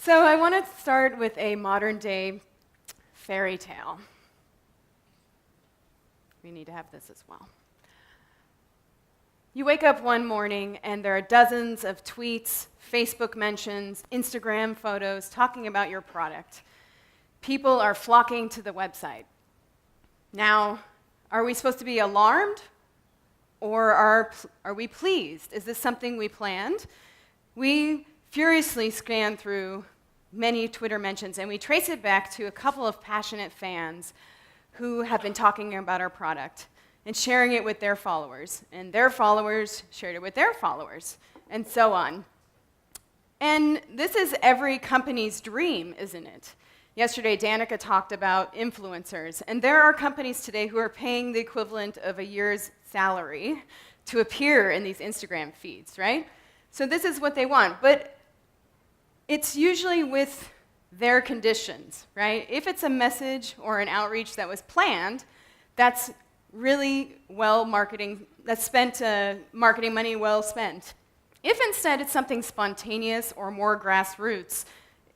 So I want to start with a modern-day fairy tale. We need to have this as well. You wake up one morning and there are dozens of tweets, Facebook mentions, Instagram photos talking about your product. People are flocking to the website. Now, are we supposed to be alarmed? Or are we pleased? Is this something we planned? We furiously scan through many Twitter mentions, and we trace it back to a couple of passionate fans who have been talking about our product and sharing it with their followers, and their followers shared it with their followers, and so on. And this is every company's dream, isn't it? Yesterday, Danica talked about influencers, and there are companies today who are paying the equivalent of a year's salary to appear in these Instagram feeds, right? So this is what they want, but it's usually with their conditions, right? If it's a message or an outreach that was planned, that's really well marketing, that's spent marketing money well spent. If instead it's something spontaneous or more grassroots,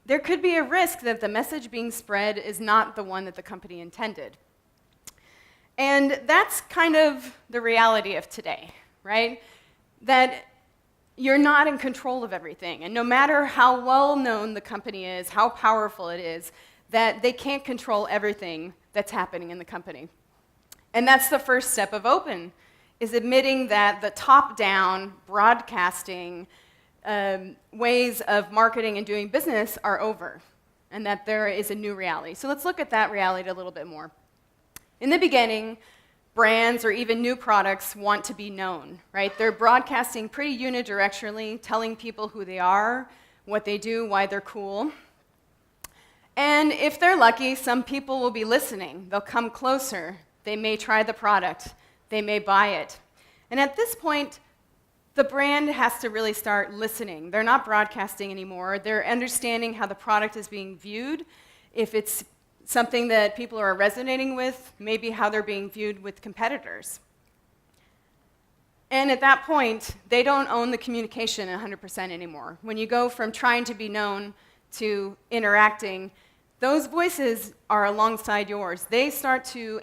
there could be a risk that the message being spread is not the one that the company intended. And that's kind of the reality of today, right? That you're not in control of everything. And no matter how well known the company is, how powerful it is, that they can't control everything that's happening in the company. And that's the first step of open, is admitting that the top-down broadcasting ways of marketing and doing business are over, and that there is a new reality. So let's look at that reality a little bit more. In the beginning, brands or even new products want to be known, right? They're broadcasting pretty unidirectionally, telling people who they are, what they do, why they're cool. And if they're lucky, some people will be listening. They'll come closer. They may try the product. They may buy it. And at this point, the brand has to really start listening. They're not broadcasting anymore. They're understanding how the product is being viewed. If it's something that people are resonating with, maybe how they're being viewed with competitors. And at that point, they don't own the communication 100% anymore. When you go from trying to be known to interacting, those voices are alongside yours. They start to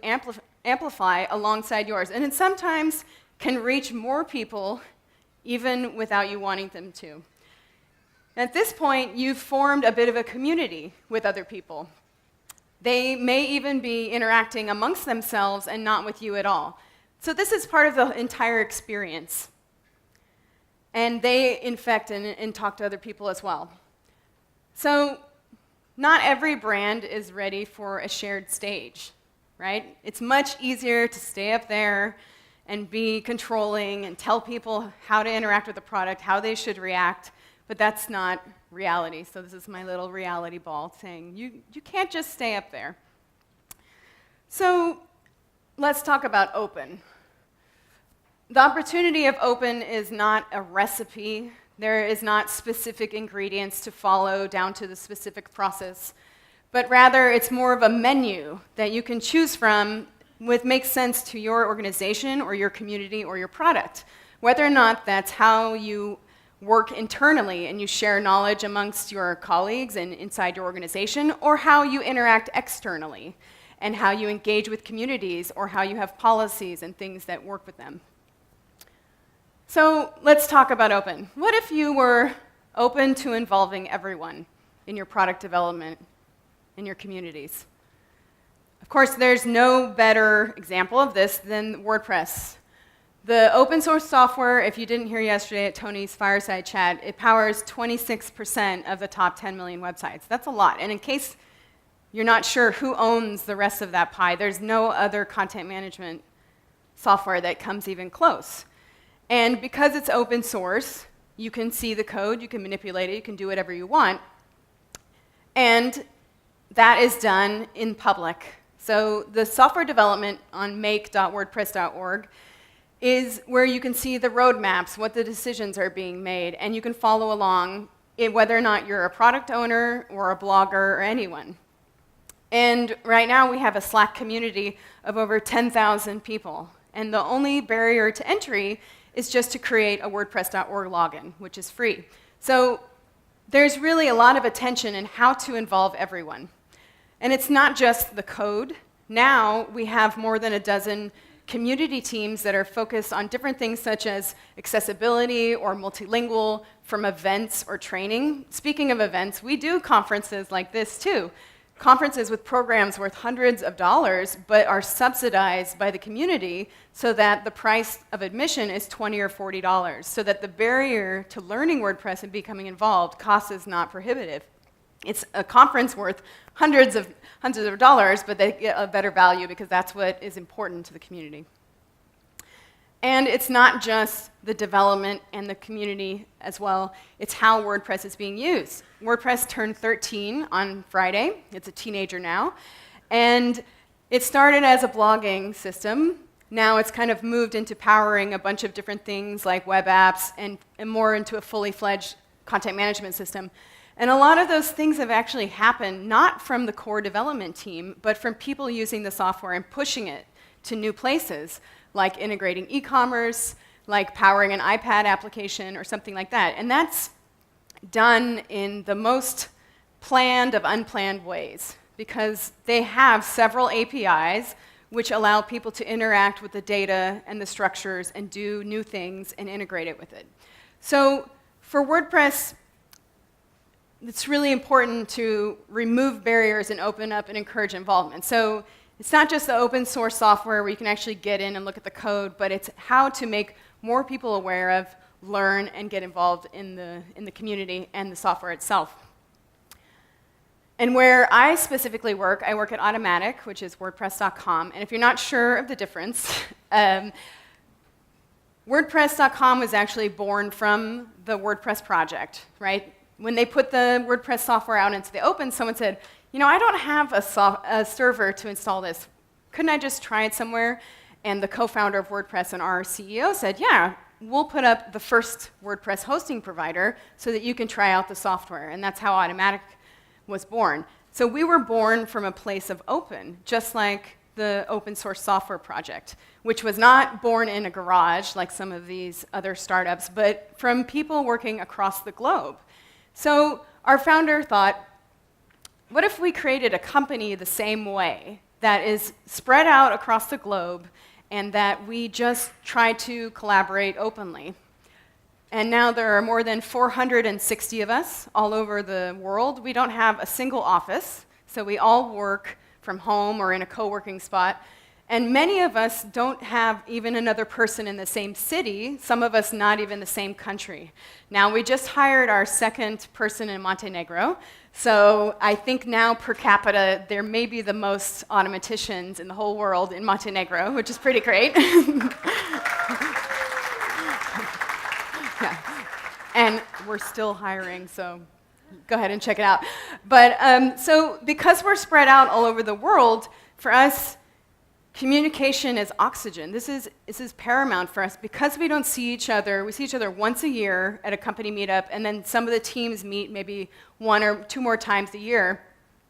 amplify alongside yours, and it sometimes can reach more people even without you wanting them to. At this point, you've formed a bit of a community with other people. They may even be interacting amongst themselves and not with you at all. So this is part of the entire experience. And they infect and talk to other people as well. So not every brand is ready for a shared stage, right? It's much easier to stay up there and be controlling and tell people how to interact with the product, how they should react, but that's not reality. So this is my little reality ball saying, you can't just stay up there. So let's talk about open. The opportunity of open is not a recipe. There is not specific ingredients to follow down to the specific process, but rather it's more of a menu that you can choose from what makes sense to your organization or your community or your product. Whether or not that's how you work internally and you share knowledge amongst your colleagues and inside your organization, or how you interact externally and how you engage with communities or how you have policies and things that work with them. So let's talk about open. What if you were open to involving everyone in your product development, in your communities? Of course, there's no better example of this than WordPress. The open source software, if you didn't hear yesterday at Tony's fireside chat, it powers 26% of the top 10 million websites. That's a lot. And in case you're not sure who owns the rest of that pie, there's no other content management software that comes even close. And because it's open source, you can see the code, you can manipulate it, you can do whatever you want. And that is done in public. So the software development on make.wordpress.org is where you can see the roadmaps, what the decisions are being made, and you can follow along whether or not you're a product owner or a blogger or anyone. And right now we have a Slack community of over 10,000 people, and the only barrier to entry is just to create a WordPress.org login, which is free. So there's really a lot of attention in how to involve everyone. And it's not just the code. Now we have more than a dozen community teams that are focused on different things such as accessibility or multilingual, from events or training. Speaking of events, we do conferences like this too. Conferences with programs worth hundreds of dollars, but are subsidized by the community so that the price of admission is $20 or $40, so that the barrier to learning WordPress and becoming involved cost is not prohibitive. It's a conference worth hundreds of dollars, but they get a better value because that's what is important to the community. And it's not just the development and the community as well, it's how WordPress is being used. WordPress turned 13 on Friday. It's a teenager now. And it started as a blogging system. Now it's kind of moved into powering a bunch of different things like web apps and more into a fully fledged content management system. And a lot of those things have actually happened not from the core development team, but from people using the software and pushing it to new places, like integrating e-commerce, like powering an iPad application or something like that. And that's done in the most planned of unplanned ways, because they have several APIs which allow people to interact with the data and the structures and do new things and integrate it with it. So for WordPress, it's really important to remove barriers and open up and encourage involvement. So it's not just the open source software where you can actually get in and look at the code, but it's how to make more people aware of, learn, and get involved in the community and the software itself. And where I specifically work, I work at Automatic, which is WordPress.com. And if you're not sure of the difference, WordPress.com was actually born from the WordPress project, right? When they put the WordPress software out into the open, someone said, you know, I don't have a server to install this. Couldn't I just try it somewhere? And the co-founder of WordPress and our CEO said, yeah, we'll put up the first WordPress hosting provider so that you can try out the software. And that's how Automatic was born. So we were born from a place of open, just like the open source software project, which was not born in a garage like some of these other startups, but from people working across the globe. So our founder thought, what if we created a company the same way, that is spread out across the globe, and that we just try to collaborate openly? And now there are more than 460 of us all over the world. We don't have a single office, so we all work from home or in a co-working spot. And many of us don't have even another person in the same city, some of us not even the same country. Now, we just hired our second person in Montenegro, so I think now per capita there may be the most automaticians in the whole world in Montenegro, which is pretty great. Yeah. And we're still hiring, so go ahead and check it out. But so because we're spread out all over the world, for us, communication is oxygen. This is paramount for us because we don't see each other. We see each other once a year at a company meetup, and then some of the teams meet maybe 1 or 2 more times a year.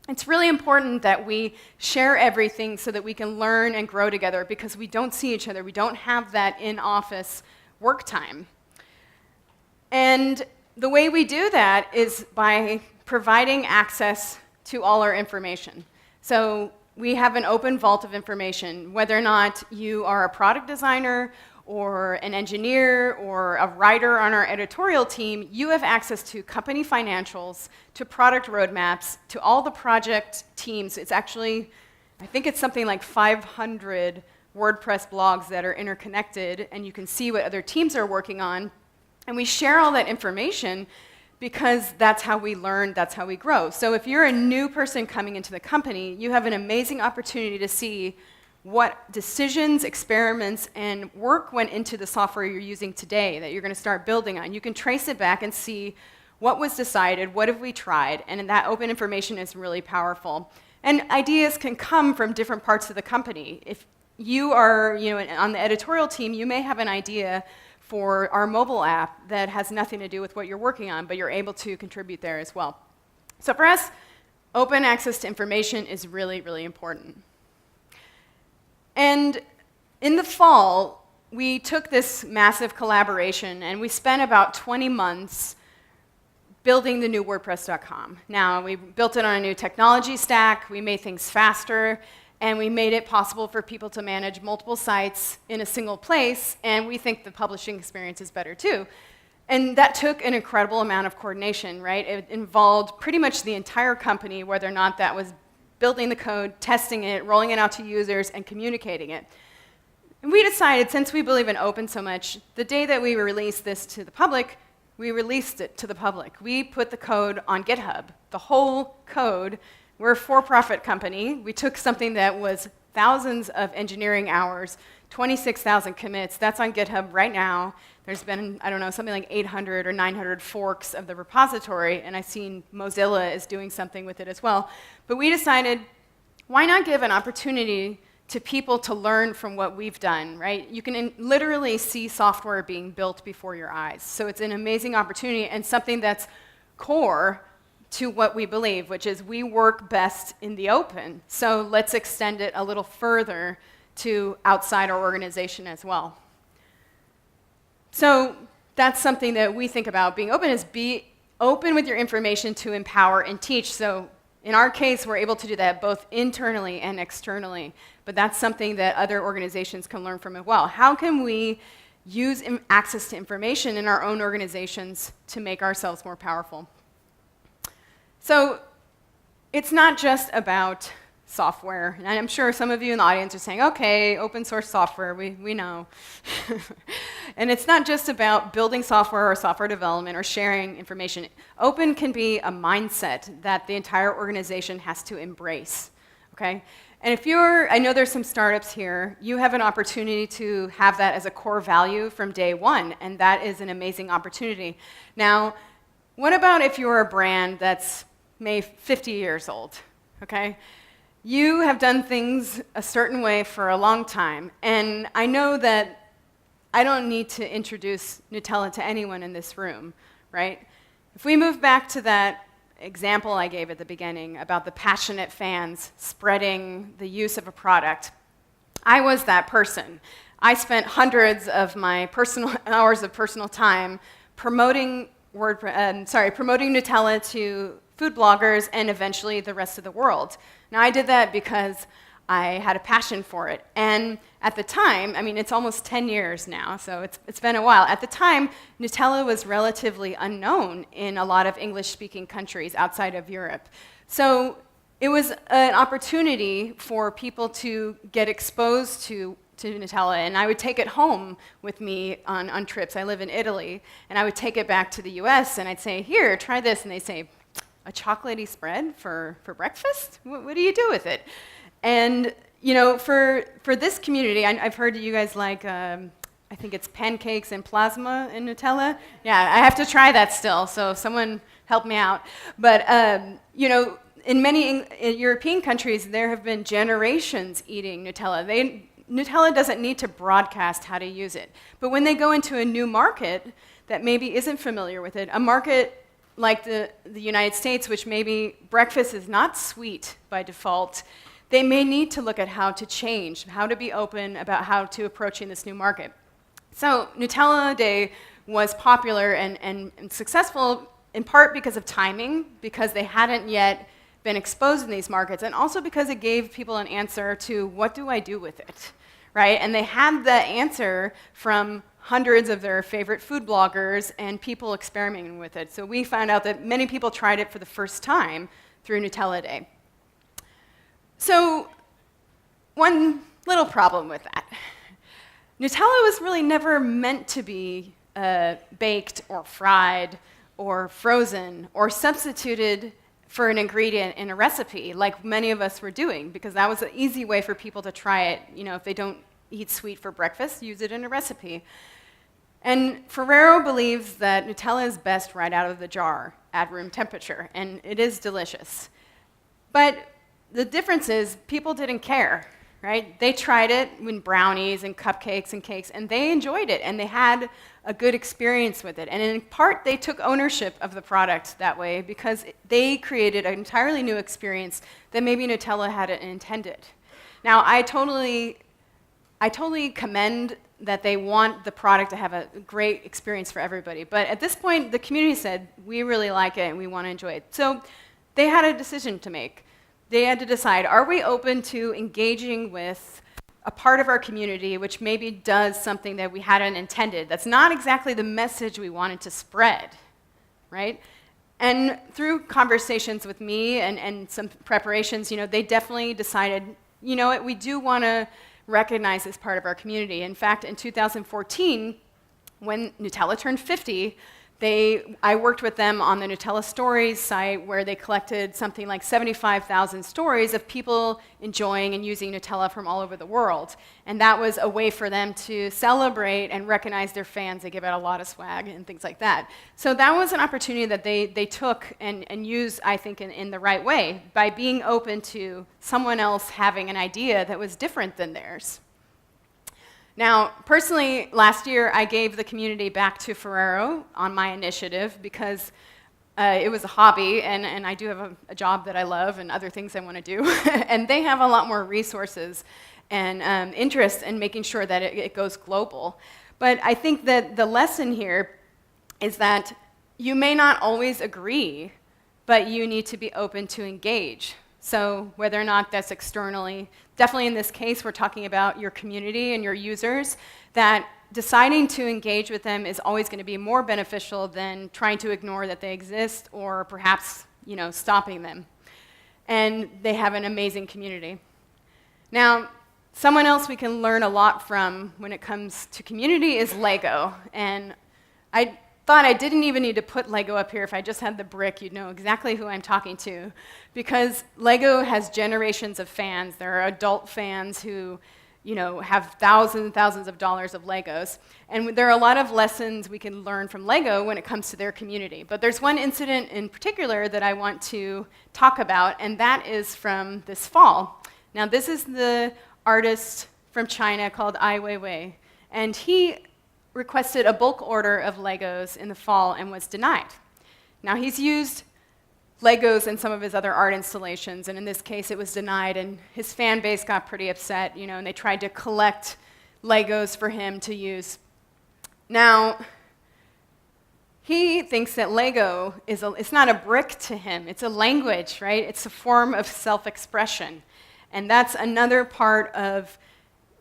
It's really important that we share everything so that we can learn and grow together because we don't see each other. We don't have that in-office work time. And the way we do that is by providing access to all our information. So we have an open vault of information. Whether or not you are a product designer or an engineer or a writer on our editorial team, you have access to company financials, to product roadmaps, to all the project teams. It's actually, I think it's something like 500 WordPress blogs that are interconnected, and you can see what other teams are working on. And we share all that information because that's how we learn, that's how we grow. So if you're a new person coming into the company, you have an amazing opportunity to see what decisions, experiments, and work went into the software you're using today that you're going to start building on. You can trace it back and see what was decided, what have we tried, and that open information is really powerful. And ideas can come from different parts of the company. If you are, on the editorial team, you may have an idea for our mobile app that has nothing to do with what you're working on, but you're able to contribute there as well. So for us, open access to information is really, really important. And in the fall, we took this massive collaboration and we spent about 20 months building the new WordPress.com. Now, we built it on a new technology stack, we made things faster, and we made it possible for people to manage multiple sites in a single place, and we think the publishing experience is better too. And that took an incredible amount of coordination, right? It involved pretty much the entire company, whether or not that was building the code, testing it, rolling it out to users, and communicating it. And we decided, since we believe in open so much, the day that we released this to the public, we released it to the public. We put the code on GitHub, the whole code. We're a for-profit company. We took something that was thousands of engineering hours, 26,000 commits. That's on GitHub right now. There's been, I don't know, something like 800 or 900 forks of the repository, and I've seen Mozilla is doing something with it as well. But we decided, why not give an opportunity to people to learn from what we've done, right? You can literally see software being built before your eyes. So it's an amazing opportunity and something that's core to what we believe, which is we work best in the open. So let's extend it a little further to outside our organization as well. So that's something that we think about. Being open is be open with your information to empower and teach. So in our case, we're able to do that both internally and externally. But that's something that other organizations can learn from as well. How can we use access to information in our own organizations to make ourselves more powerful? So it's not just about software. And I'm sure some of you in the audience are saying, okay, open source software, we know. And it's not just about building software or software development or sharing information. Open can be a mindset that the entire organization has to embrace, okay? And if I know there's some startups here, you have an opportunity to have that as a core value from day one, and that is an amazing opportunity. Now, what about if you're a brand that's maybe 50 years old, okay? You have done things a certain way for a long time, and I know that I don't need to introduce Nutella to anyone in this room, right? If we move back to that example I gave at the beginning about the passionate fans spreading the use of a product, I was that person. I spent hundreds of my hours of personal time promoting Nutella to food bloggers and eventually the rest of the world. Now, I did that because I had a passion for it. And at the time, I mean, it's almost 10 years now, so it's been a while. At the time, Nutella was relatively unknown in a lot of English-speaking countries outside of Europe. So it was an opportunity for people to get exposed to Nutella, and I would take it home with me on trips. I live in Italy, and I would take it back to the US, and I'd say, here, try this, and they'd say, a chocolatey spread for breakfast? What do you do with it? And you know, for this community, I've heard you guys like, I think it's pancakes and plasma in Nutella. Yeah, I have to try that still, so someone help me out. But you know, in many European countries, there have been generations eating Nutella. Nutella doesn't need to broadcast how to use it. But when they go into a new market that maybe isn't familiar with it, a market like the United States, which maybe breakfast is not sweet by default, they may need to look at how to change, how to be open about how to approaching this new market. So Nutella Day was popular and successful in part because of timing, because they hadn't yet been exposed in these markets, and also because it gave people an answer to what do I do with it, right? And they had the answer from hundreds of their favorite food bloggers and people experimenting with it. So we found out that many people tried it for the first time through Nutella Day. So one little problem with that. Nutella was really never meant to be baked or fried or frozen or substituted for an ingredient in a recipe like many of us were doing, because that was an easy way for people to try it. You know, if they don't eat sweet for breakfast, use it in a recipe. And Ferrero believes that Nutella is best right out of the jar at room temperature, and it is delicious. But the difference is people didn't care, right? They tried it with brownies and cupcakes and cakes, and they enjoyed it, and they had a good experience with it. And in part, they took ownership of the product that way because they created an entirely new experience that maybe Nutella hadn't intended. Now, I totally commend that they want the product to have a great experience for everybody. But at this point, the community said, we really like it and we want to enjoy it. So they had a decision to make. They had to decide, are we open to engaging with a part of our community which maybe does something that we hadn't intended, that's not exactly the message we wanted to spread, right? And through conversations with me and some preparations, they definitely decided, you know what, we do want to recognize this part of our community. In fact, in 2014, when Nutella turned 50, I worked with them on the Nutella Stories site where they collected something like 75,000 stories of people enjoying and using Nutella from all over the world. And that was a way for them to celebrate and recognize their fans. They give out a lot of swag and things like that. So that was an opportunity that they took and used, I think, in the right way by being open to someone else having an idea that was different than theirs. Now, personally, last year I gave the community back to Ferrero on my initiative because it was a hobby, and I do have a job that I love and other things I want to do. And they have a lot more resources and interest in making sure that it goes global. But I think that the lesson here is that you may not always agree, but you need to be open to engage. So whether or not that's externally, definitely in this case, we're talking about your community and your users, that deciding to engage with them is always going to be more beneficial than trying to ignore that they exist or perhaps, stopping them. And they have an amazing community. Now, someone else we can learn a lot from when it comes to community is Lego. And I thought I didn't even need to put Lego up here. If I just had the brick, you'd know exactly who I'm talking to. Because Lego has generations of fans. There are adult fans who, have thousands and thousands of dollars of Legos. And there are a lot of lessons we can learn from Lego when it comes to their community. But there's one incident in particular that I want to talk about, and that is from this fall. Now, this is the artist from China called Ai Weiwei. And he requested a bulk order of Legos in the fall and was denied. Now, he's used Legos in some of his other art installations, and in this case it was denied, and his fan base got pretty upset, and they tried to collect Legos for him to use. Now, he thinks that Lego it's not a brick to him, it's a language, right? It's a form of self-expression. And that's another part of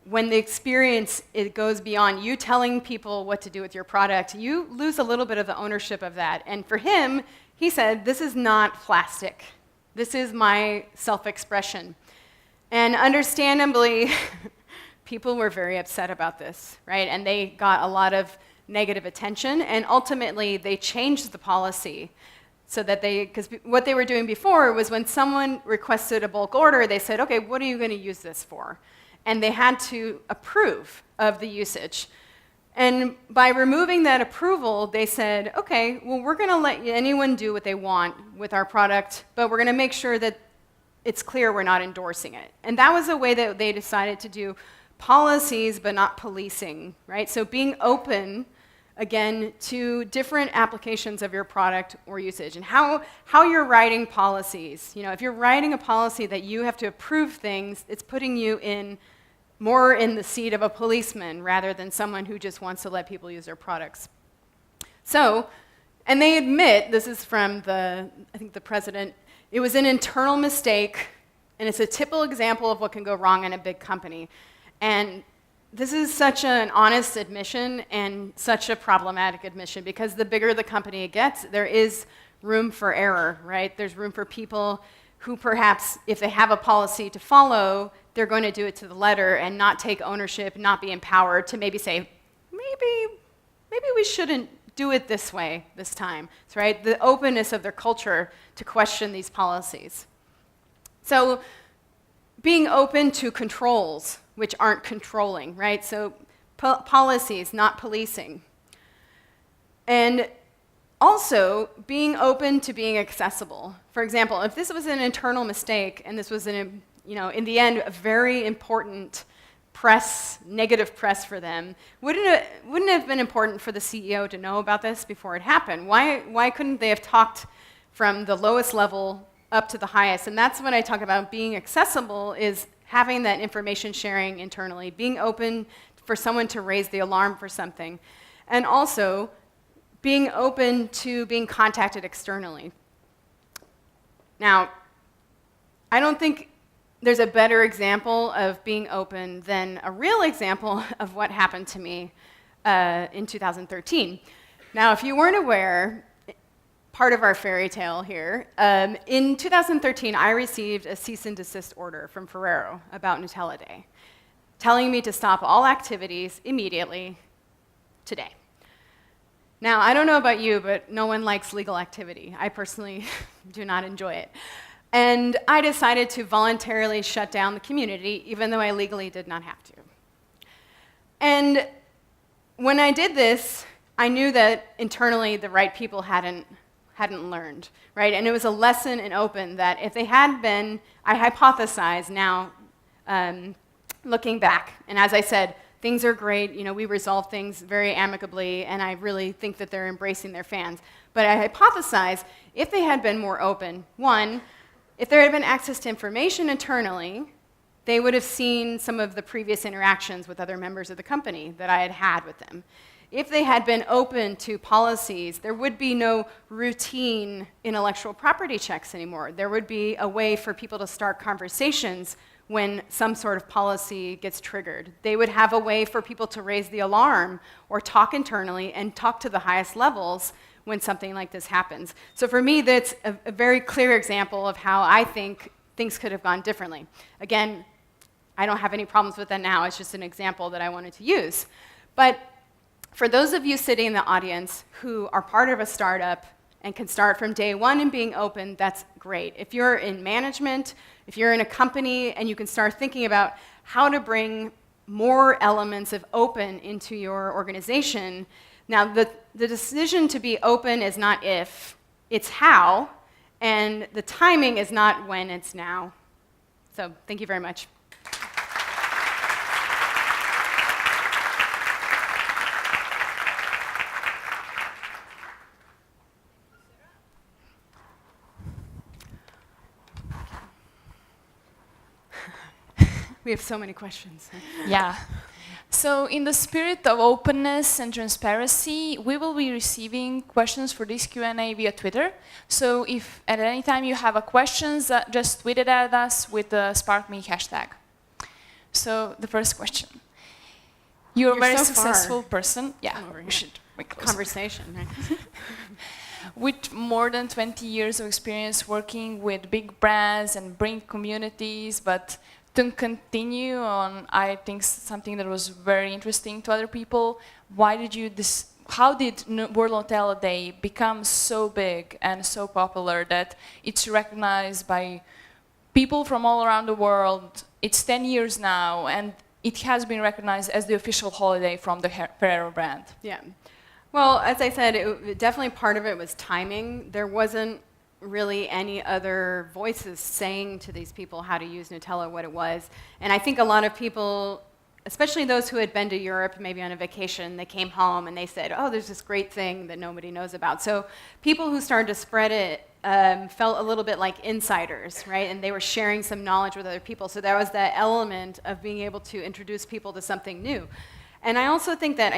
when the experience, it goes beyond you telling people what to do with your product, you lose a little bit of the ownership of that. And for him, he said, this is not plastic. This is my self-expression. And understandably, people were very upset about this, right? And they got a lot of negative attention, and ultimately they changed the policy so that because what they were doing before was when someone requested a bulk order, they said, okay, what are you going to use this for? And they had to approve of the usage. And by removing that approval, they said, okay, well, we're going to let anyone do what they want with our product, but we're going to make sure that it's clear we're not endorsing it. And that was a way that they decided to do policies, but not policing, right? So being open, again, to different applications of your product or usage, and how you're writing policies. If you're writing a policy that you have to approve things, it's putting you more in the seat of a policeman rather than someone who just wants to let people use their products. So, and they admit, this is from I think the president, it was an internal mistake, and it's a typical example of what can go wrong in a big company. And this is such an honest admission and such a problematic admission, because the bigger the company gets, there is room for error, right? There's room for people who perhaps, if they have a policy to follow, they're going to do it to the letter and not take ownership, not be empowered to maybe say, maybe we shouldn't do it this way this time, right? The openness of their culture to question these policies. So being open to controls, which aren't controlling, right? So policies, not policing. And also being open to being accessible. For example, if this was an internal mistake and this was in the end a very important negative press for them, wouldn't it have been important for the CEO to know about this before it happened? Why couldn't they have talked from the lowest level up to the highest? And that's when I talk about being accessible, is having that information sharing internally, being open for someone to raise the alarm for something. And also, being open to being contacted externally. Now, I don't think there's a better example of being open than a real example of what happened to me in 2013. Now, if you weren't aware, part of our fairy tale here, in 2013, I received a cease and desist order from Ferrero about Nutella Day, telling me to stop all activities immediately today. Now, I don't know about you, but no one likes legal activity. I personally do not enjoy it. And I decided to voluntarily shut down the community, even though I legally did not have to. And when I did this, I knew that internally the right people hadn't learned, right? And it was a lesson in open that if they had been, I hypothesize now, looking back, and as I said, things are great, we resolve things very amicably, and I really think that they're embracing their fans. But I hypothesize, if they had been more open, one, if there had been access to information internally, they would have seen some of the previous interactions with other members of the company that I had had with them. If they had been open to policies, there would be no routine intellectual property checks anymore. There would be a way for people to start conversations when some sort of policy gets triggered. They would have a way for people to raise the alarm or talk internally and talk to the highest levels when something like this happens. So for me, that's a very clear example of how I think things could have gone differently. Again, I don't have any problems with that now. It's just an example that I wanted to use. But for those of you sitting in the audience who are part of a startup and can start from day one and being open, that's great. If you're in management, if you're in a company and you can start thinking about how to bring more elements of open into your organization, now the decision to be open is not if, it's how, and the timing is not when, it's now. So thank you very much. We have so many questions. Yeah. So in the spirit of openness and transparency, we will be receiving questions for this Q&A via Twitter. So if at any time you have a questions, just tweet it at us with the SparkMe hashtag. So the first question. You're a very so successful person. Yeah, we should make conversation, right? With more than 20 years of experience working with big brands and bring communities, but to continue on, I think something that was very interesting to other people. How did World Nutella Day become so big and so popular that it's recognized by people from all around the world? It's 10 years now, and it has been recognized as the official holiday from the Ferrero brand. Yeah. Well, as I said, definitely part of it was timing. There wasn't really any other voices saying to these people how to use Nutella, what it was. And I think a lot of people, especially those who had been to Europe, maybe on a vacation, they came home and they said, oh, there's this great thing that nobody knows about. So people who started to spread it felt a little bit like insiders, right? And they were sharing some knowledge with other people. So there was that element of being able to introduce people to something new. And I also think that,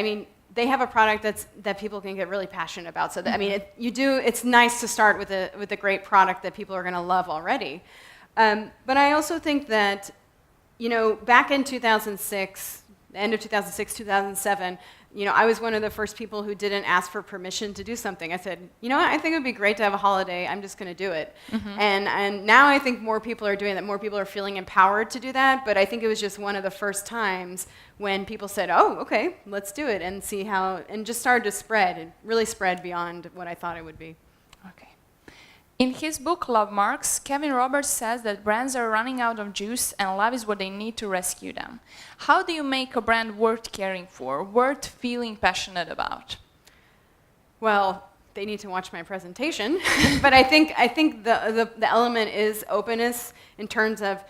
they have a product that people can get really passionate about. So that, it's nice to start with a great product that people are going to love already. But I also think that, back in 2006, the end of 2006, 2007, I was one of the first people who didn't ask for permission to do something. I said, I think it would be great to have a holiday. I'm just going to do it. Mm-hmm. And now I think more people are doing that. More people are feeling empowered to do that. But I think it was just one of the first times when people said, oh, okay, let's do it and see how, and just started to spread. It really spread beyond what I thought it would be. Okay. In his book, Love Marks, Kevin Roberts says that brands are running out of juice and love is what they need to rescue them. How do you make a brand worth caring for, worth feeling passionate about? Well, they need to watch my presentation. But I think the element is openness in terms of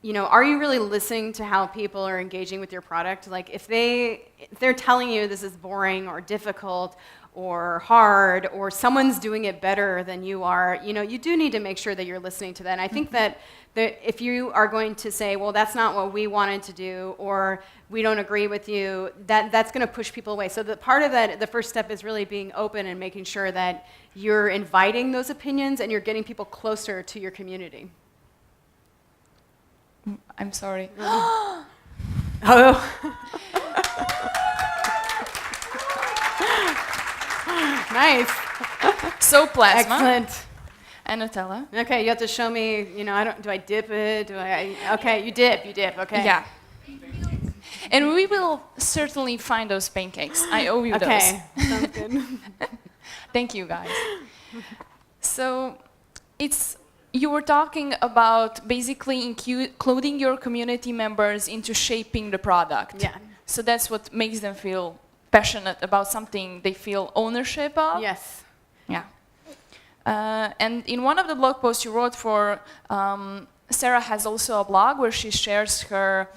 are you really listening to how people are engaging with your product? Like if they're telling you this is boring or difficult or hard, or someone's doing it better than you are, you do need to make sure that you're listening to that. And I think that if you are going to say, well, that's not what we wanted to do, or we don't agree with you, that's going to push people away. So the part of that, the first step is really being open and making sure that you're inviting those opinions and you're getting people closer to your community. I'm sorry. Oh. Nice. So plasma. Excellent. And Nutella. Okay, you have to show me, do I dip it? Okay, you dip, okay. Yeah. And we will certainly find those pancakes. I owe you those. Okay, sounds good. Thank you, guys. So you were talking about basically including your community members into shaping the product. Yeah. So that's what makes them feel passionate about something they feel ownership of. Yes. Yeah. And in one of the blog posts you wrote for, Sara has also a blog where she shares her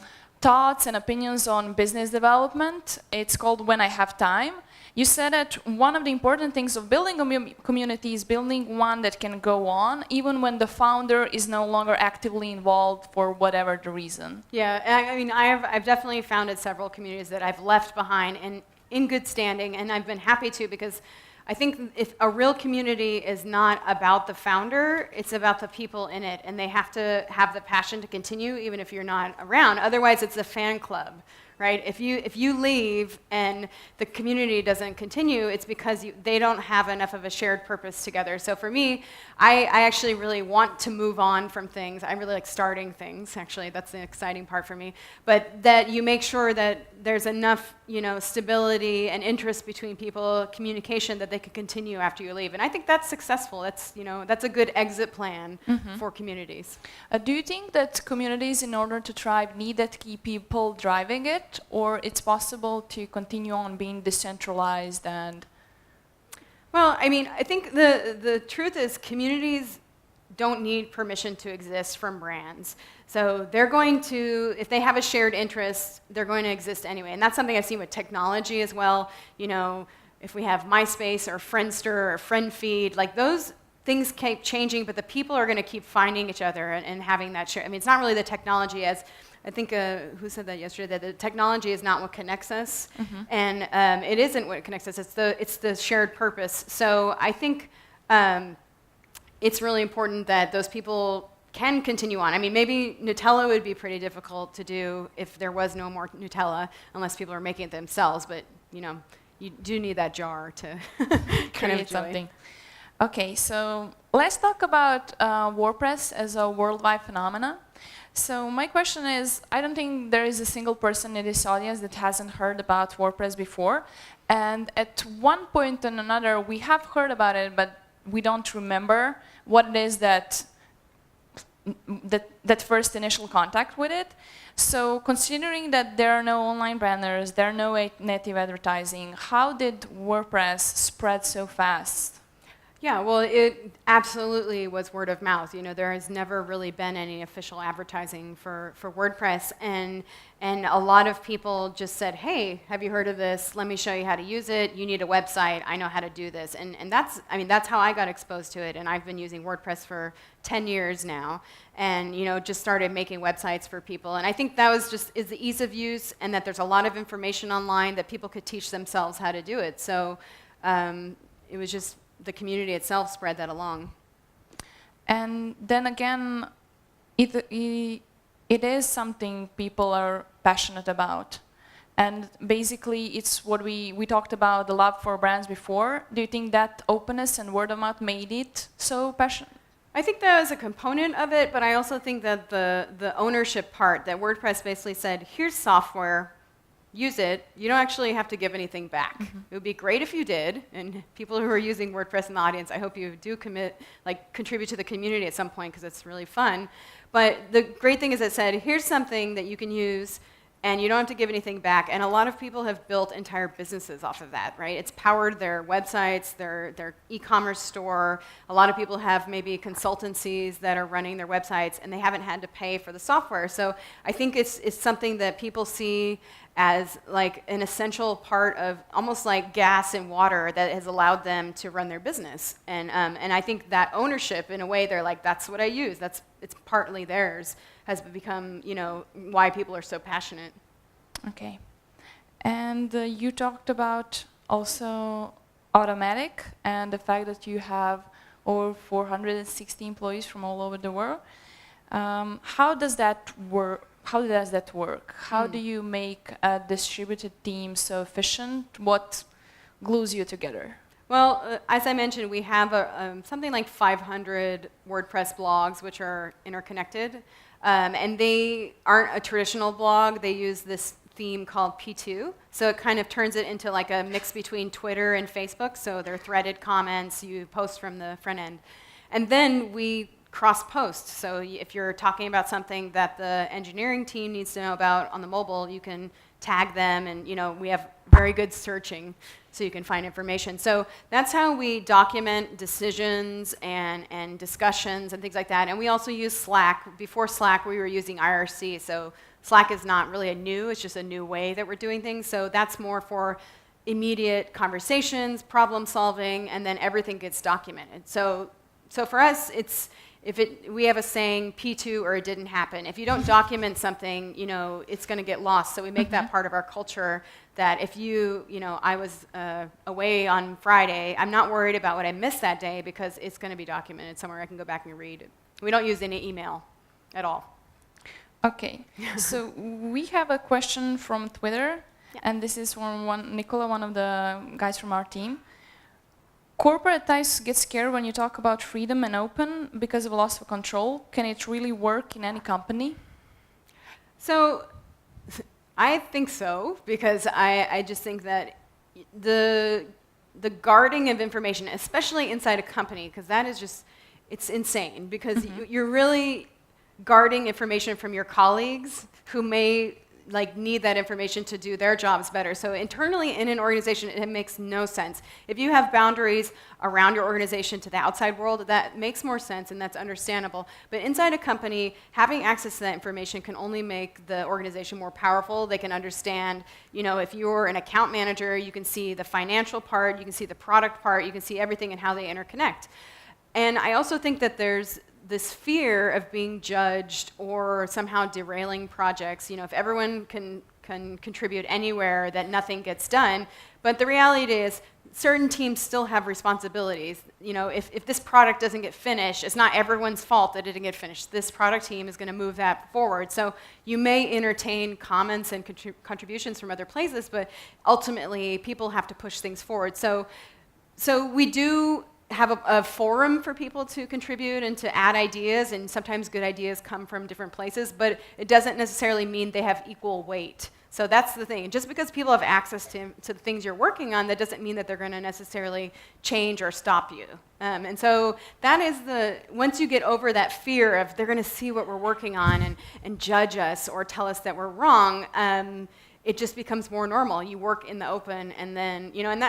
thoughts and opinions on business development. It's called When I Have Time. You said that one of the important things of building a community is building one that can go on even when the founder is no longer actively involved for whatever the reason. Yeah, I mean, I've definitely founded several communities that I've left behind and in good standing, and I've been happy to, because I think if a real community is not about the founder, it's about the people in it, and they have to have the passion to continue even if you're not around. Otherwise, it's a fan club, right? If you leave and the community doesn't continue, it's because they don't have enough of a shared purpose together. So for me, I actually really want to move on from things. I really like starting things, actually. That's the exciting part for me. But that you make sure that there's enough, stability and interest between people, communication, that they can continue after you leave. And I think that's successful. That's a good exit plan for communities. Do you think that communities, in order to thrive, need that key people driving it, or it's possible to continue on being decentralized and? Well, I mean, I think the truth is communities don't need permission to exist from brands. So they're going to, if they have a shared interest, they're going to exist anyway. And that's something I've seen with technology as well. If we have MySpace or Friendster or FriendFeed, like those things keep changing, but the people are going to keep finding each other and having that share. I mean, it's not really the technology as, I think, who said that yesterday, that the technology is not what connects us, and it isn't what connects us, it's the shared purpose. So I think it's really important that those people can continue on. I mean, maybe Nutella would be pretty difficult to do if there was no more Nutella, unless people are making it themselves, but you do need that jar to create something. Okay, so let's talk about WordPress as a worldwide phenomenon. So my question is, I don't think there is a single person in this audience that hasn't heard about WordPress before. And at one point or another, we have heard about it, but we don't remember what it is that first initial contact with it. So considering that there are no online branders, there are no native advertising, how did WordPress spread so fast? Yeah, well, it absolutely was word of mouth. There has never really been any official advertising for WordPress, and a lot of people just said, hey, have you heard of this? Let me show you how to use it. You need a website. I know how to do this. And that's how I got exposed to it, and I've been using WordPress for 10 years now, and just started making websites for people. And I think that is the ease of use, and that there's a lot of information online that people could teach themselves how to do it. So it was just the community itself spread that along. And then again, it is something people are passionate about. And basically, it's what we talked about, the love for brands before. Do you think that openness and word of mouth made it so passionate? I think that was a component of it, but I also think that the ownership part, that WordPress basically said, here's software, use it. You don't actually have to give anything back. It would be great if you did, and people who are using WordPress in the audience, I hope you do contribute to the community at some point, because it's really fun. But the great thing is it said, here's something that you can use, and you don't have to give anything back. And a lot of people have built entire businesses off of that, right? It's powered their websites, their e-commerce store. A lot of people have maybe consultancies that are running their websites, and they haven't had to pay for the software. So I think it's something that people see as like an essential part of almost like gas and water that has allowed them to run their business. And I think that ownership, in a way, they're like, that's what I use. It's partly theirs, has become, why people are so passionate. Okay. And you talked about also Automatic and the fact that you have over 460 employees from all over the world. How does that work? How do you make a distributed team so efficient? What glues you together? Well, as I mentioned, we have something like 500 WordPress blogs which are interconnected. And they aren't a traditional blog. They use this theme called P2. So it kind of turns it into like a mix between Twitter and Facebook. So they're threaded comments. You post from the front end. And then we cross-post. So if you're talking about something that the engineering team needs to know about on the mobile, you can tag them, and we have very good searching, so you can find information. So that's how we document decisions and discussions and things like that. And we also use Slack. Before Slack, we were using IRC. So Slack is not really it's just a new way that we're doing things. So that's more for immediate conversations, problem solving, and then everything gets documented. So for us, we have a saying, P2 or it didn't happen. If you don't document something, it's going to get lost. So we make that part of our culture, that if I was away on Friday, I'm not worried about what I missed that day because it's going to be documented somewhere. I can go back and read it. We don't use any email at all. Okay, so we have a question from Twitter, and this is from Nicola, one of the guys from our team. Corporate ties get scared when you talk about freedom and open because of loss of control. Can it really work in any company? So I think so, because I just think that the guarding of information, especially inside a company, because that is just, it's insane, because you're really guarding information from your colleagues who may need that information to do their jobs better. So internally in an organization, it makes no sense. If you have boundaries around your organization to the outside world, that makes more sense, and that's understandable. But inside a company, having access to that information can only make the organization more powerful. They can understand, if you're an account manager, you can see the financial part, you can see the product part, you can see everything and how they interconnect. And I also think that there's this fear of being judged or somehow derailing projects. If everyone can contribute anywhere, that nothing gets done. But the reality is, certain teams still have responsibilities. If this product doesn't get finished, it's not everyone's fault that it didn't get finished. This product team is going to move that forward. So you may entertain comments and contributions from other places, but ultimately people have to push things forward. So we do have a forum for people to contribute and to add ideas, and sometimes good ideas come from different places, but it doesn't necessarily mean they have equal weight. So that's the thing. Just because people have access to the things you're working on, that doesn't mean that they're going to necessarily change or stop you. And so that is once you get over that fear of they're going to see what we're working on and judge us or tell us that we're wrong, it just becomes more normal. You work in the open, and then, and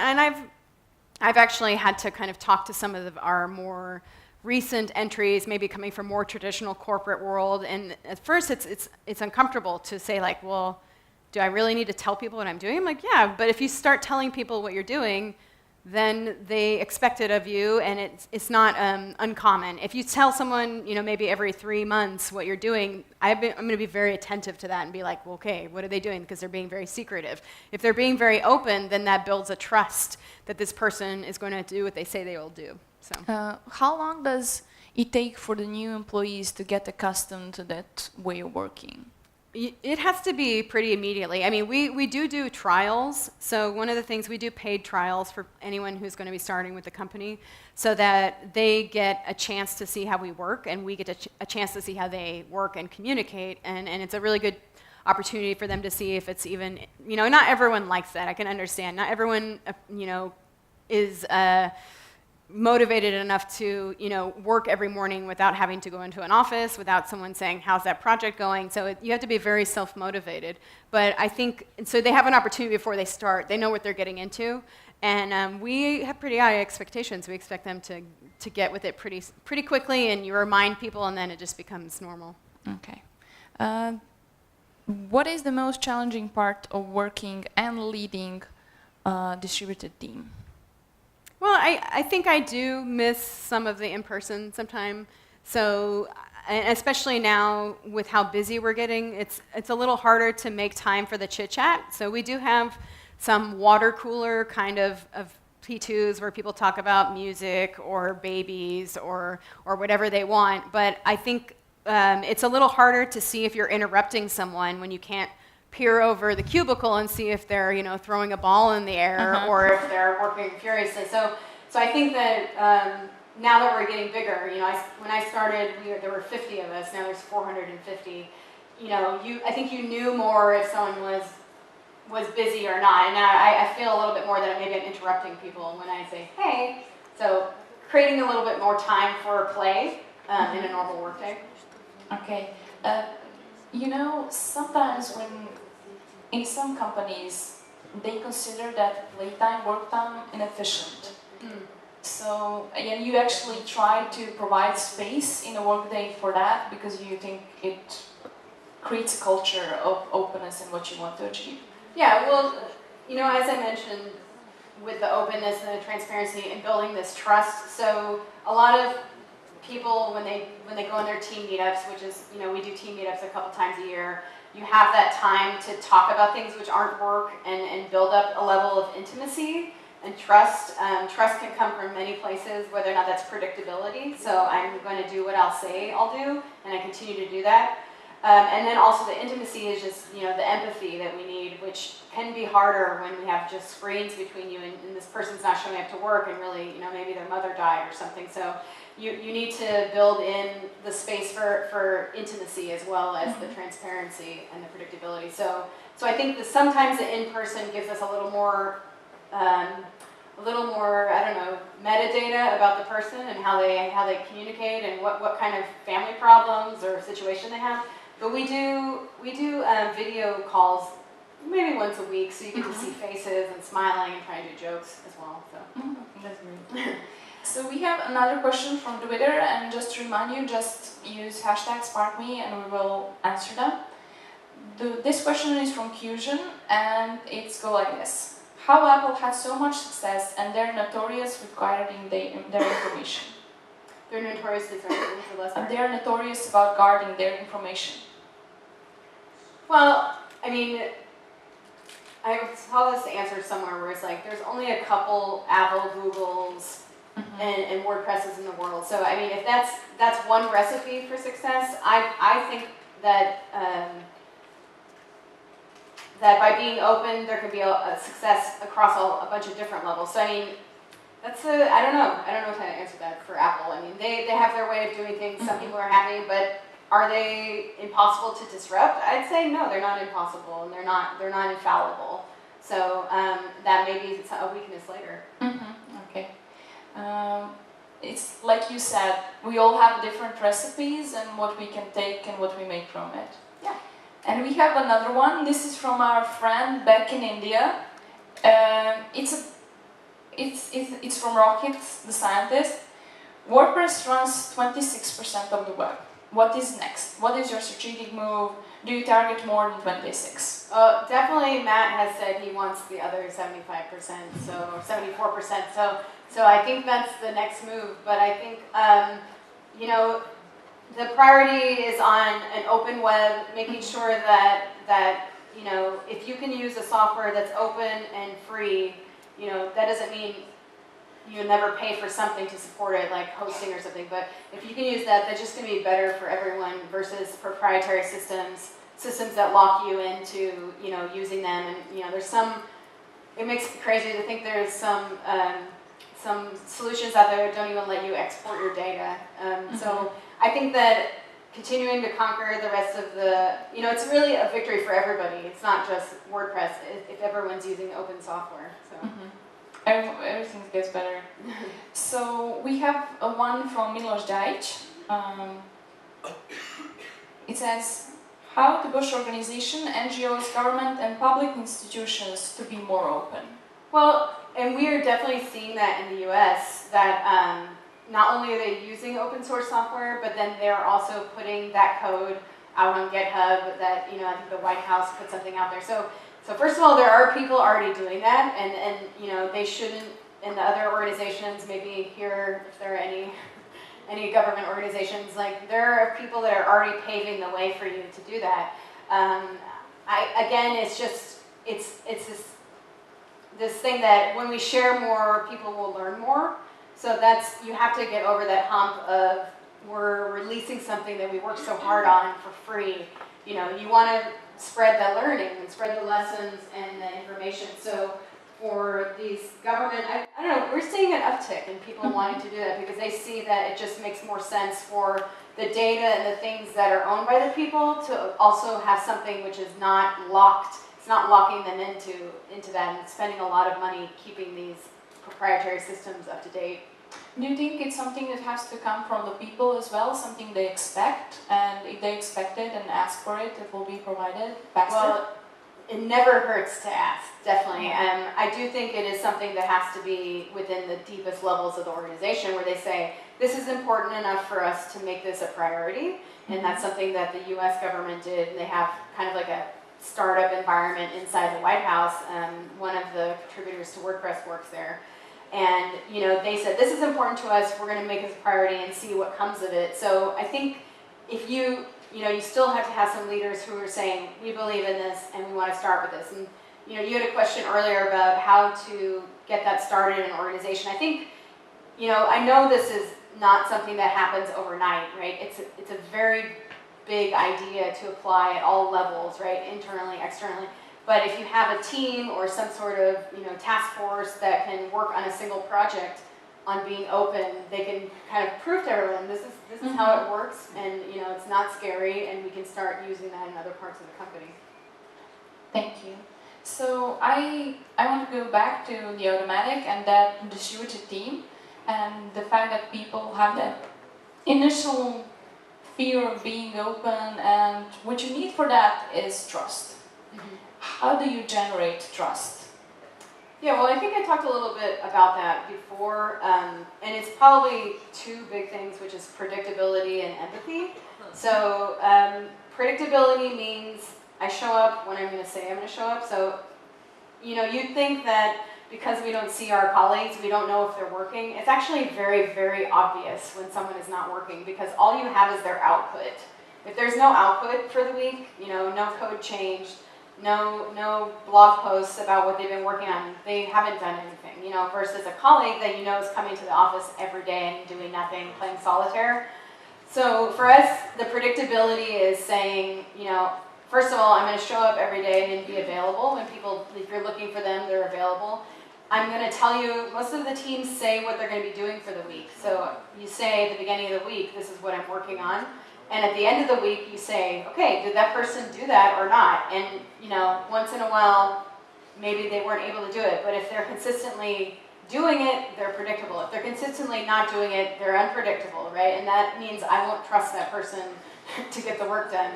I've actually had to kind of talk to some of our more recent entries, maybe coming from more traditional corporate world, and at first it's uncomfortable to say, like, well, do I really need to tell people what I'm doing? I'm like, yeah, but if you start telling people what you're doing, then they expect it of you, and it's not uncommon. If you tell someone, maybe every 3 months what you're doing, I'm going to be very attentive to that and be like, well, okay, what are they doing? Because they're being very secretive. If they're being very open, then that builds a trust that this person is going to do what they say they will do. So, how long does it take for the new employees to get accustomed to that way of working? It has to be pretty immediately. I mean, we do trials. So one of the things, we do paid trials for anyone who's going to be starting with the company, so that they get a chance to see how we work, and we get a chance to see how they work and communicate. And it's a really good opportunity for them to see if it's even, not everyone likes that. I can understand. Not everyone, is motivated enough to, work every morning without having to go into an office, without someone saying, how's that project going? So you have to be very self-motivated. But I think, so they have an opportunity before they start. They know what they're getting into. And we have pretty high expectations. We expect them to get with it pretty quickly, and you remind people, and then it just becomes normal. Okay. What is the most challenging part of working and leading a distributed team? Well, I think I do miss some of the in-person sometime. So, and especially now with how busy we're getting, it's a little harder to make time for the chit-chat. So we do have some water cooler kind of P2s where people talk about music or babies or whatever they want. But I think it's a little harder to see if you're interrupting someone when you can't peer over the cubicle and see if they're, throwing a ball in the air or if they're working furiously. So I think that now that we're getting bigger, when I started, there were 50 of us. Now there's 450. I think you knew more if someone was busy or not. And now I feel a little bit more that maybe I'm interrupting people when I say, hey. So creating a little bit more time for play in a normal workday. Okay. Sometimes when in some companies, they consider that playtime, work time inefficient. So, and you actually try to provide space in a workday for that because you think it creates a culture of openness in what you want to achieve. Yeah, well, as I mentioned, with the openness and the transparency and building this trust, so a lot of people, when they go on their team meetups, which is, we do team meetups a couple times a year, you have that time to talk about things which aren't work and build up a level of intimacy and trust. Trust can come from many places, whether or not that's predictability. So I'm going to do what I'll say I'll do, and I continue to do that. And then also the intimacy is just, the empathy that we need, which can be harder when we have just screens between you and this person's not showing up to work and really, maybe their mother died or something. So you need to build in the space for intimacy as well as the transparency and the predictability. So I think that sometimes the in-person gives us a little more, metadata about the person and how they communicate and what kind of family problems or situation they have. But we do video calls maybe once a week, so you get to see faces and smiling and trying to do jokes as well. So that's great. So we have another question from Twitter, and just to remind you, just use #SparkMe and we will answer them. This question is from Fusion, and it's go like this: how Apple has so much success and they're notorious with guarding their information. They're notoriously sorry. They're notorious about guarding their information. Well, I mean, I saw this answer somewhere where it's like there's only a couple Apple, Googles, and WordPresses in the world. So I mean, if that's one recipe for success, I think that that by being open, there can be a success across a bunch of different levels. So I mean, I don't know how to answer that for Apple. I mean, they have their way of doing things. Some people are happy, but are they impossible to disrupt? I'd say no, they're not impossible, and they're not infallible. So that may be a weakness later. Okay. It's like you said, we all have different recipes and what we can take and what we make from it. Yeah. And we have another one. This is from our friend back in India. It's from Rocket, the scientist. WordPress runs 26% of the web. What is next? What is your strategic move? Do you target more than 26? Definitely Matt has said he wants the other 75%, so 74%. So I think that's the next move. But I think, the priority is on an open web, making sure that if you can use a software that's open and free, that doesn't mean you never pay for something to support it, like hosting or something. But if you can use that, that's just going to be better for everyone versus proprietary systems that lock you into, using them. And there's it makes it crazy to think there's some solutions out there that don't even let you export your data. So I think that continuing to conquer the rest of it's really a victory for everybody. It's not just WordPress if everyone's using open software. So. Everything gets better. So we have one from Miloš Dajic. It says, how to push organization, NGOs, government and public institutions to be more open. Well, and we are definitely seeing that in the US, that not only are they using open source software, but then they're also putting that code out on GitHub that, I think the White House put something out there. So first of all, there are people already doing that, and they shouldn't, in the other organizations, maybe here, if there are any government organizations, like there are people that are already paving the way for you to do that. Again, it's this thing that when we share more, people will learn more. So you have to get over that hump of we're releasing something that we worked so hard on for free. You want to spread the learning and spread the lessons and the information. So for these government, I don't know, we're seeing an uptick in people wanting to do that because they see that it just makes more sense for the data and the things that are owned by the people to also have something which is not locked. It's not locking them into that and spending a lot of money keeping these proprietary systems up to date. Do you think it's something that has to come from the people as well, something they expect, and if they expect it and ask for it, it will be provided faster? Well, it never hurts to ask, definitely. I do think it is something that has to be within the deepest levels of the organization where they say, this is important enough for us to make this a priority, and that's something that the US government did, and they have kind of like a startup environment inside the White House. One of the contributors to WordPress works there. And they said, this is important to us, we're going to make this a priority and see what comes of it. So I think if you still have to have some leaders who are saying, we believe in this and we want to start with this. And you had a question earlier about how to get that started in an organization. I think, I know this is not something that happens overnight, right? It's a very big idea to apply at all levels, right? Internally, externally. But if you have a team or some sort of task force that can work on a single project on being open, they can kind of prove to everyone this is how it works, and it's not scary, and we can start using that in other parts of the company. Thank you. So I want to go back to the automatic and that distributed team, and the fact that people have that initial fear of being open, and what you need for that is trust. How do you generate trust? Yeah, well, I think I talked a little bit about that before, and it's probably two big things, which is predictability and empathy. So predictability means I show up when I'm going to say I'm going to show up. So, you'd think that because we don't see our colleagues, we don't know if they're working. It's actually very, very obvious when someone is not working because all you have is their output. If there's no output for the week, no code changed, no blog posts about what they've been working on, they haven't done anything, versus a colleague that is coming to the office every day and doing nothing, playing solitaire. So for us, the predictability is saying, first of all, I'm going to show up every day and be available. When people, if you're looking for them, they're available. I'm going to tell you, most of the teams say what they're going to be doing for the week. So you say at the beginning of the week, this is what I'm working on. And at the end of the week, you say, okay, did that person do that or not? And, once in a while, maybe they weren't able to do it. But if they're consistently doing it, they're predictable. If they're consistently not doing it, they're unpredictable, right? And that means I won't trust that person to get the work done.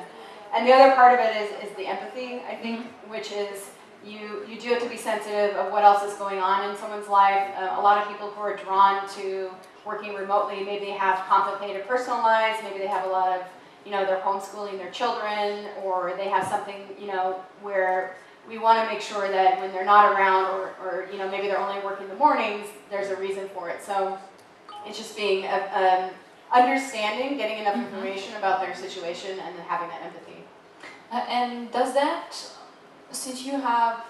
And the other part of it is the empathy, I think, which is you do have to be sensitive of what else is going on in someone's life. A lot of people who are drawn to working remotely, maybe they have complicated personal lives, maybe they have a lot of, they're homeschooling their children, or they have something, where we want to make sure that when they're not around, or maybe they're only working the mornings, there's a reason for it. So it's just being understanding, getting enough information about their situation, and then having that empathy. And does that, since you have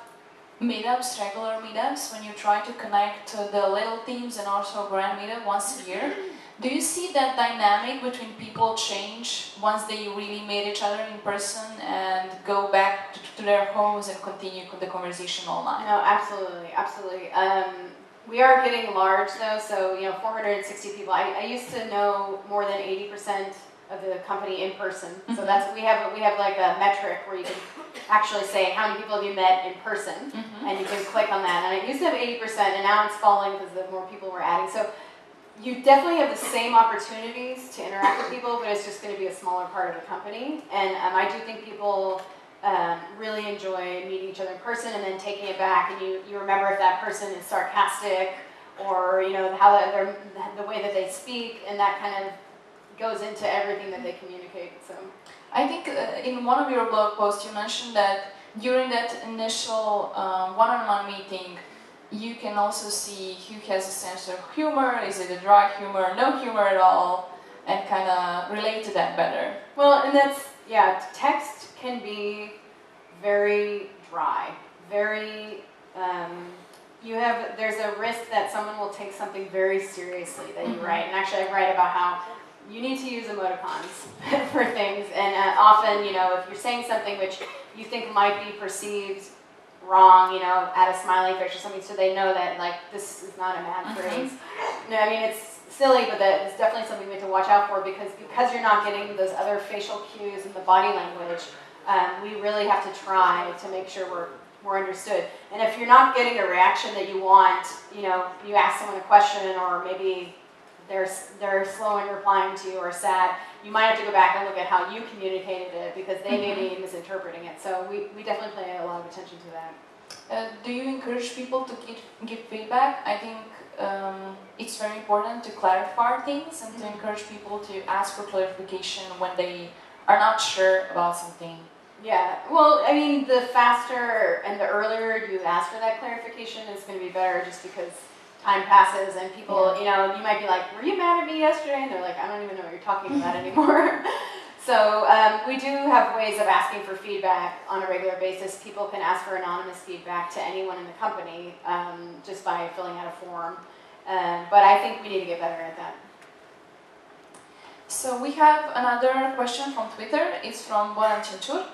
meetups, regular meetups, when you try to connect the little teams and also grand meetup once a year, do you see that dynamic between people change once they really meet each other in person and go back to their homes and continue the conversation online? No, absolutely, absolutely. We are getting large though, so 460 people. I used to know more than 80% of the company in person. So that's we have like a metric where you can actually say how many people have you met in person, and you can click on that. And it used to have 80%, and now it's falling because the more people we're adding. So you definitely have the same opportunities to interact with people, but it's just going to be a smaller part of the company. And I do think people really enjoy meeting each other in person and then taking it back, and you remember if that person is sarcastic or how the way that they speak, and that kind of goes into everything that they communicate. So I think in one of your blog posts you mentioned that during that initial one-on-one meeting, you can also see who has a sense of humor, is it a dry humor, no humor at all, and kind of relate to that better. Well, and that's, text can be very dry, very, there's a risk that someone will take something very seriously that you write. And actually I write about how you need to use emoticons for things, and often, if you're saying something which you think might be perceived wrong, add a smiley face or something so they know that, like, this is not a mad phrase. No, I mean, it's silly, but that is definitely something we have to watch out for, because you're not getting those other facial cues and the body language, we really have to try to make sure we're understood. And if you're not getting a reaction that you want, you ask someone a question, or maybe they're slow in replying to you or sad, you might have to go back and look at how you communicated it, because they may be misinterpreting it. So we definitely pay a lot of attention to that. Do you encourage people to give feedback? I think it's very important to clarify things and to encourage people to ask for clarification when they are not sure about something. Yeah, well, I mean, the faster and the earlier you ask for that clarification is going to be better, just because time passes and people, you might be like, were you mad at me yesterday? And they're like, I don't even know what you're talking about anymore. So we do have ways of asking for feedback on a regular basis. People can ask for anonymous feedback to anyone in the company just by filling out a form. But I think we need to get better at that. So we have another question from Twitter. It's from Boran Chinchur.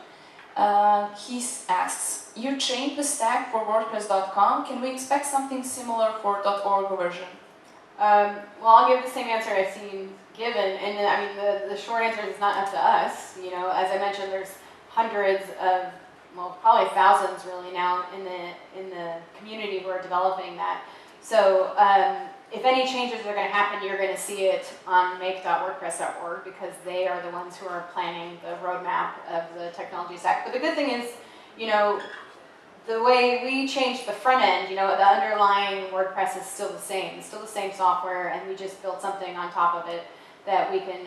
He asks, you changed the stack for WordPress.com. Can we expect something similar for .org version? Well, I'll give the same answer I've seen given, and I mean the short answer is it's not up to us. As I mentioned, there's hundreds of, well, probably thousands really now in the community who are developing that. So if any changes are going to happen, you're going to see it on make.wordpress.org, because they are the ones who are planning the roadmap of the technology stack. But the good thing is, the way we changed the front end, the underlying WordPress is still the same. It's still the same software, and we just built something on top of it that we can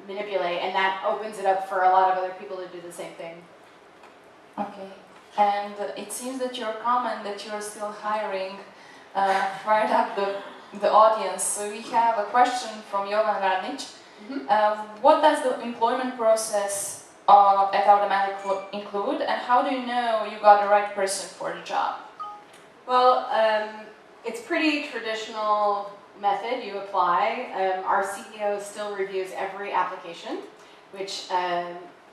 manipulate, and that opens it up for a lot of other people to do the same thing. Okay, and it seems that your comment that you're still hiring fired up the audience. So we have a question from Jovan Radnic. What does the employment process at Automatic include, and how do you know you got the right person for the job? Well, it's pretty traditional method. You apply. Our CEO still reviews every application, which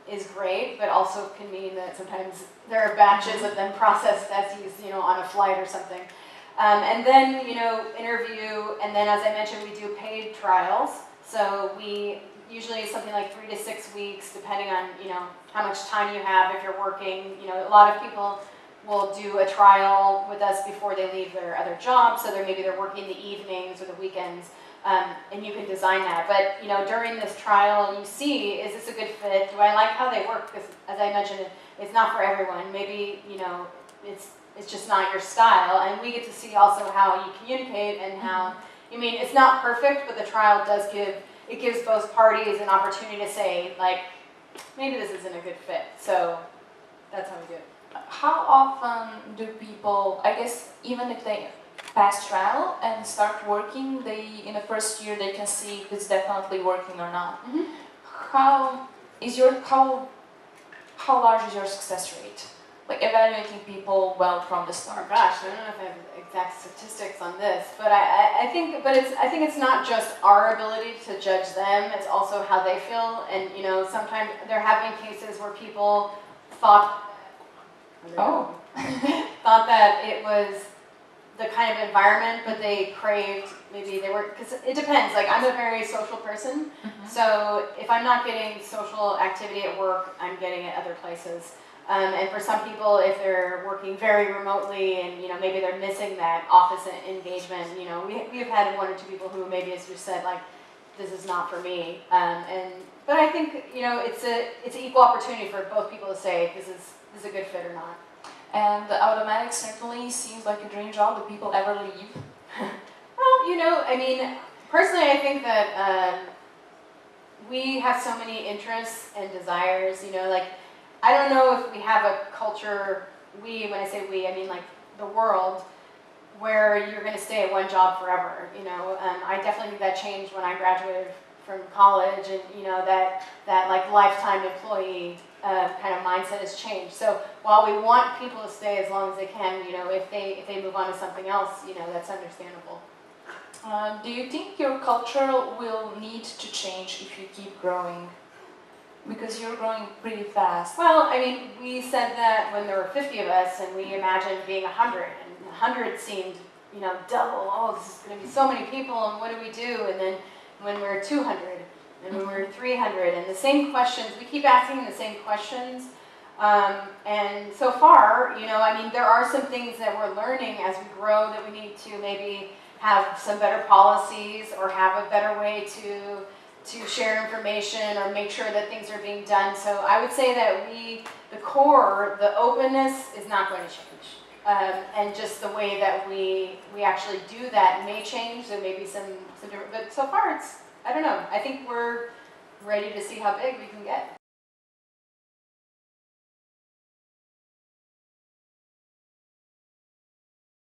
is great, but also can mean that sometimes there are batches of them processed as he's on a flight or something. And then interview, and then, as I mentioned, we do paid trials. So we usually it's something like 3 to 6 weeks, depending on how much time you have. If you're working, a lot of people will do a trial with us before they leave their other jobs. So maybe they're working the evenings or the weekends, and you can design that. But during this trial, you see, is this a good fit? Do I like how they work? Because, as I mentioned, it's not for everyone. Maybe it's just not your style, and we get to see also how you communicate and how. It's not perfect, but the trial gives both parties an opportunity to say, like, maybe this isn't a good fit. So that's how we do it. How often do people, I guess, even if they pass trial and start working, in the first year they can see if it's definitely working or not? How large is your success rate? Like evaluating people well from the start. Oh gosh, I don't know if I have exact statistics on this, but I think it's not just our ability to judge them; it's also how they feel. And sometimes there have been cases where people thought that it was the kind of environment, but they craved, maybe they were, because it depends. Like, I'm a very social person, so if I'm not getting social activity at work, I'm getting it other places. And for some people, if they're working very remotely and, you know, maybe they're missing that office engagement, you know, we have had 1 or 2 people who maybe has just said, like, this is not for me. But I think, you know, it's an equal opportunity for both people to say, this is a good fit or not. And the automatic certainly seems like a dream job. Do people ever leave? Well, you know, I mean, personally, I think that we have so many interests and desires, you know, like, I don't know if we have a culture, when I say we, I mean like the world, where you're going to stay at one job forever, you know. I definitely think that changed when I graduated from college, and, you know, that like lifetime employee kind of mindset has changed. So while we want people to stay as long as they can, you know, if they move on to something else, you know, that's understandable. Do you think your culture will need to change if you keep growing? Because you're growing pretty fast. Well, I mean, we said that when there were 50 of us, and we imagined being 100, and 100 seemed, you know, double. Oh, this is going to be so many people, and what do we do? And then when we're 200, and when we're 300, and the same questions, we keep asking the same questions. And so far, you know, I mean, there are some things that we're learning as we grow that we need to maybe have some better policies or have a better way to share information or make sure that things are being done. So I would say that the core, the openness is not going to change. And just the way that we actually do that may change. There may be some different, but so far I don't know. I think we're ready to see how big we can get.